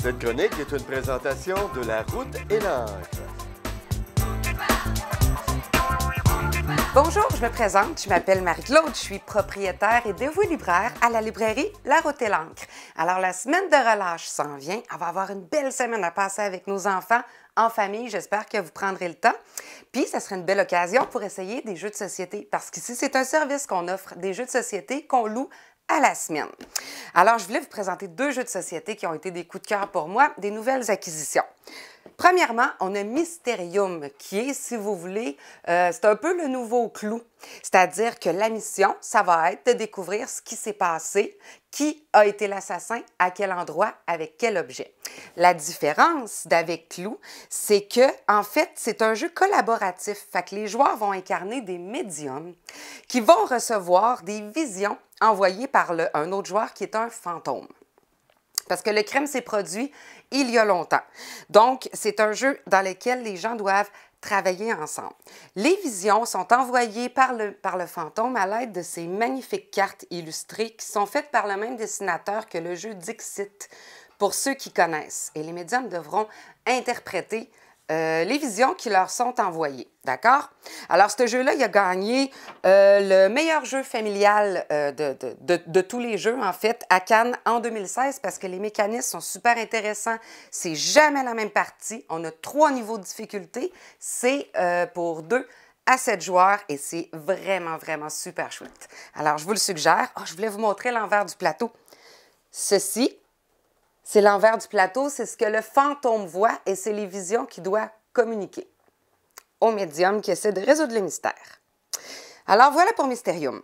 Cette chronique est une présentation de La Route et l'Encre. Bonjour, je me présente, je m'appelle Marie-Claude, je suis propriétaire et dévouée libraire à la librairie La Route et l'Encre. Alors, la semaine de relâche s'en vient, on va avoir une belle semaine à passer avec nos enfants en famille, j'espère que vous prendrez le temps. Puis, ça serait une belle occasion pour essayer des jeux de société, parce qu'ici, c'est un service qu'on offre, des jeux de société qu'on loue à la semaine. Alors, je voulais vous présenter deux jeux de société qui ont été des coups de cœur pour moi, des nouvelles acquisitions. Premièrement, on a Mysterium, qui est, si vous voulez, c'est un peu le nouveau Clou. C'est-à-dire que la mission, ça va être de découvrir ce qui s'est passé, qui a été l'assassin, à quel endroit, avec quel objet. La différence d'avec Clou, c'est que, en fait, c'est un jeu collaboratif. Fait que les joueurs vont incarner des médiums qui vont recevoir des visions envoyées par un autre joueur qui est un fantôme. Parce que le crime s'est produit il y a longtemps. Donc, c'est un jeu dans lequel les gens doivent travailler ensemble. Les visions sont envoyées par le fantôme à l'aide de ces magnifiques cartes illustrées qui sont faites par le même dessinateur que le jeu Dixit, pour ceux qui connaissent. Et les médiums devront interpréter les visions qui leur sont envoyées. D'accord? Alors, ce jeu-là, il a gagné le meilleur jeu familial de tous les jeux, en fait, à Cannes en 2016, parce que les mécanismes sont super intéressants. C'est jamais la même partie. On a 3 niveaux de difficulté. C'est pour 2 à 7 joueurs et c'est vraiment, vraiment super chouette. Alors, je vous le suggère. Oh, je voulais vous montrer l'envers du plateau. Ceci, c'est l'envers du plateau, c'est ce que le fantôme voit et c'est les visions qu'il doit communiquer au médium qui essaie de résoudre le mystère. Alors voilà pour Mysterium.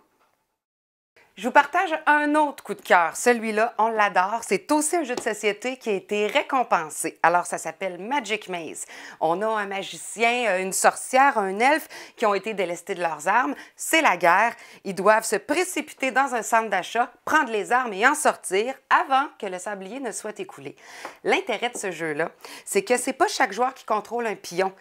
Je vous partage un autre coup de cœur. Celui-là, on l'adore. C'est aussi un jeu de société qui a été récompensé. Alors, ça s'appelle Magic Maze. On a un magicien, une sorcière, un elfe qui ont été délestés de leurs armes. C'est la guerre. Ils doivent se précipiter dans un centre d'achat, prendre les armes et en sortir avant que le sablier ne soit écoulé. L'intérêt de ce jeu-là, c'est que c'est pas chaque joueur qui contrôle un pion.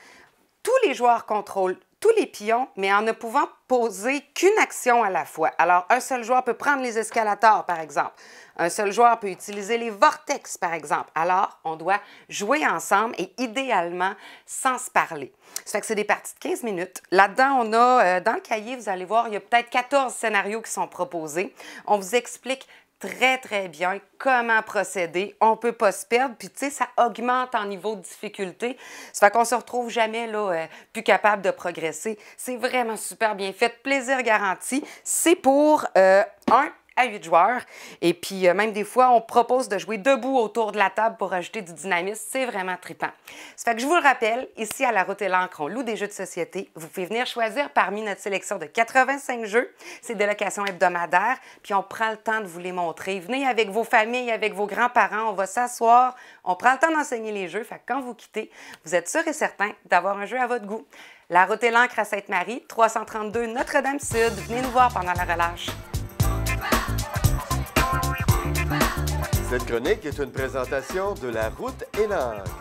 Tous les joueurs contrôlent tous les pions, mais en ne pouvant poser qu'une action à la fois. Alors, un seul joueur peut prendre les escalators, par exemple. Un seul joueur peut utiliser les vortex, par exemple. Alors, on doit jouer ensemble et idéalement sans se parler. Ça fait que c'est des parties de 15 minutes. Là-dedans, on a, dans le cahier, vous allez voir, il y a peut-être 14 scénarios qui sont proposés. On vous explique très, très bien comment procéder. On ne peut pas se perdre, puis tu sais, ça augmente en niveau de difficulté. Ça fait qu'on ne se retrouve jamais là, plus capable de progresser. C'est vraiment super bien fait. Plaisir garanti. C'est pour 1 à 8 joueurs. Et puis, même des fois, on propose de jouer debout autour de la table pour ajouter du dynamisme. C'est vraiment trippant. Ça fait que je vous le rappelle, ici à La Route et l'Encre, on loue des jeux de société. Vous pouvez venir choisir parmi notre sélection de 85 jeux. C'est des locations hebdomadaires. Puis, on prend le temps de vous les montrer. Venez avec vos familles, avec vos grands-parents. On va s'asseoir. On prend le temps d'enseigner les jeux. Fait que quand vous quittez, vous êtes sûr et certain d'avoir un jeu à votre goût. La Route et l'Encre à Sainte-Marie, 332 Notre-Dame-Sud. Venez nous voir pendant la relâche. Cette chronique est une présentation de La Route et l'Encre.